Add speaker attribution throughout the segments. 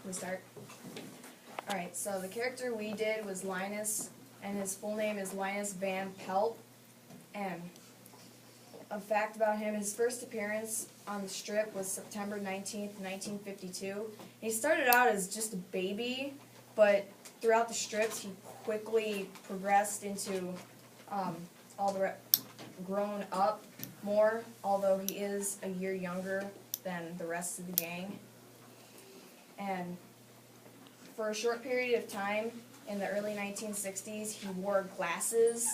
Speaker 1: we start? Alright, so the character we did was Linus, and his full name is Linus Van Pelt. And a fact about him, his first appearance on the strip was September 19th, 1952. He started out as just a baby, but throughout the strips he quickly progressed into grown up more, although he is a year younger than the rest of the gang. And for a short period of time in the early 1960s, he wore glasses,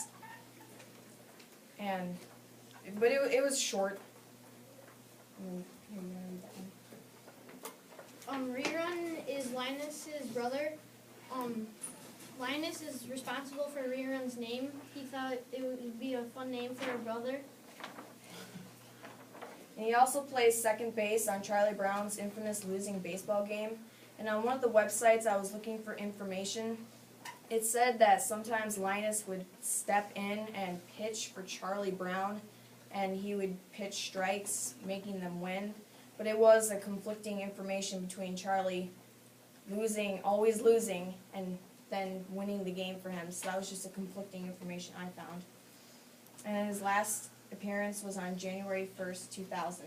Speaker 1: but it was short.
Speaker 2: Rerun is Linus's brother. Linus is responsible for Rerun's name. He thought it would be a fun name for a brother.
Speaker 1: And he also plays second base on Charlie Brown's infamous losing baseball game. And on one of the websites I was looking for information, it said that sometimes Linus would step in and pitch for Charlie Brown, and he would pitch strikes, making them win. But it was a conflicting information between Charlie always losing, and then winning the game for him. So that was just a conflicting information I found. And his last appearance was on January 1st, 2000.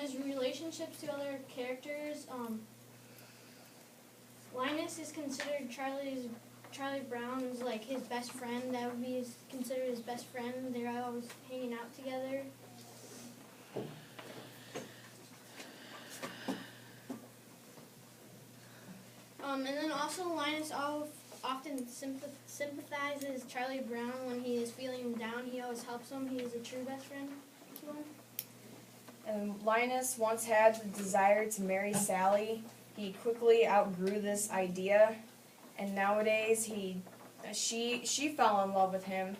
Speaker 2: His relationships to other characters, Linus is considered Charlie Brown's like his best friend. That would be considered his best friend. They're always hanging out together. And then also Linus often sympathizes Charlie Brown when he is feeling down. He always helps him. He is a true best friend to him.
Speaker 1: And Linus once had the desire to marry Sally. He quickly outgrew this idea, and nowadays she fell in love with him,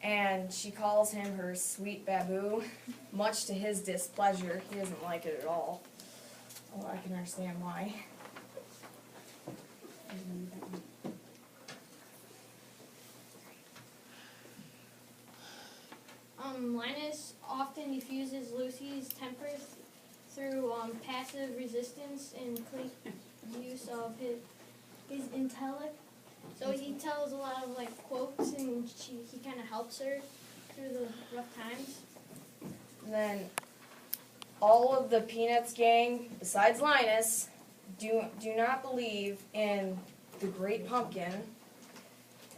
Speaker 1: and she calls him her sweet baboo, much to his displeasure. He doesn't like it at all. Well, I can understand why.
Speaker 2: Linus often diffuses Lucy's temper through passive resistance and quick use of his intellect. So he tells a lot of like quotes, and he kind of helps her through the rough times.
Speaker 1: And then all of the Peanuts gang, besides Linus, do not believe in the Great Pumpkin.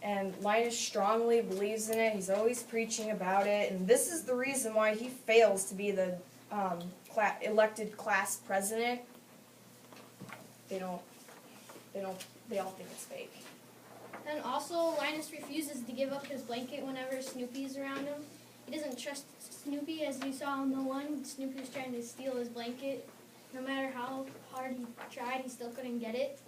Speaker 1: And Linus strongly believes in it. He's always preaching about it, and this is the reason why he fails to be the elected class president. They all think it's fake.
Speaker 2: And also, Linus refuses to give up his blanket whenever Snoopy's around him. He doesn't trust Snoopy, as you saw in the one. Snoopy was trying to steal his blanket. No matter how hard he tried, he still couldn't get it.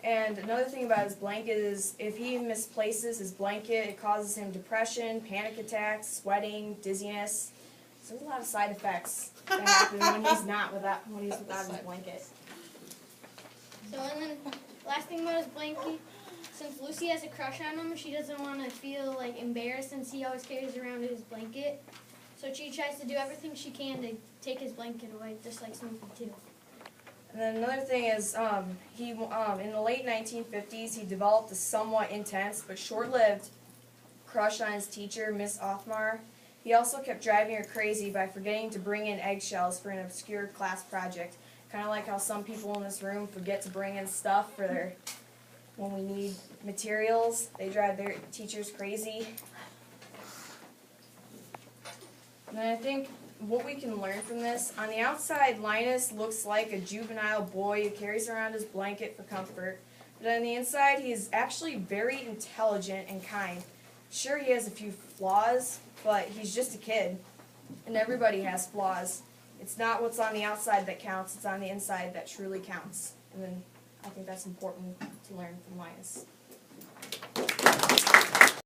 Speaker 1: And another thing about his blanket is if he misplaces his blanket, it causes him depression, panic attacks, sweating, dizziness. So there's a lot of side effects that happen when he's without his blanket.
Speaker 2: So, and then last thing about his blanket, since Lucy has a crush on him, she doesn't want to feel like embarrassed since he always carries around his blanket. So she tries to do everything she can to take his blanket away, just like Snoopy too.
Speaker 1: And then another thing is, in the late 1950s, he developed a somewhat intense but short-lived crush on his teacher, Miss Othmar. He also kept driving her crazy by forgetting to bring in eggshells for an obscure class project. Kind of like how some people in this room forget to bring in stuff for when we need materials. They drive their teachers crazy. And then I think what we can learn from this, on the outside, Linus looks like a juvenile boy who carries around his blanket for comfort. But on the inside, he's actually very intelligent and kind. Sure, he has a few flaws, but he's just a kid. And everybody has flaws. It's not what's on the outside that counts, it's on the inside that truly counts. And then I think that's important to learn from Linus.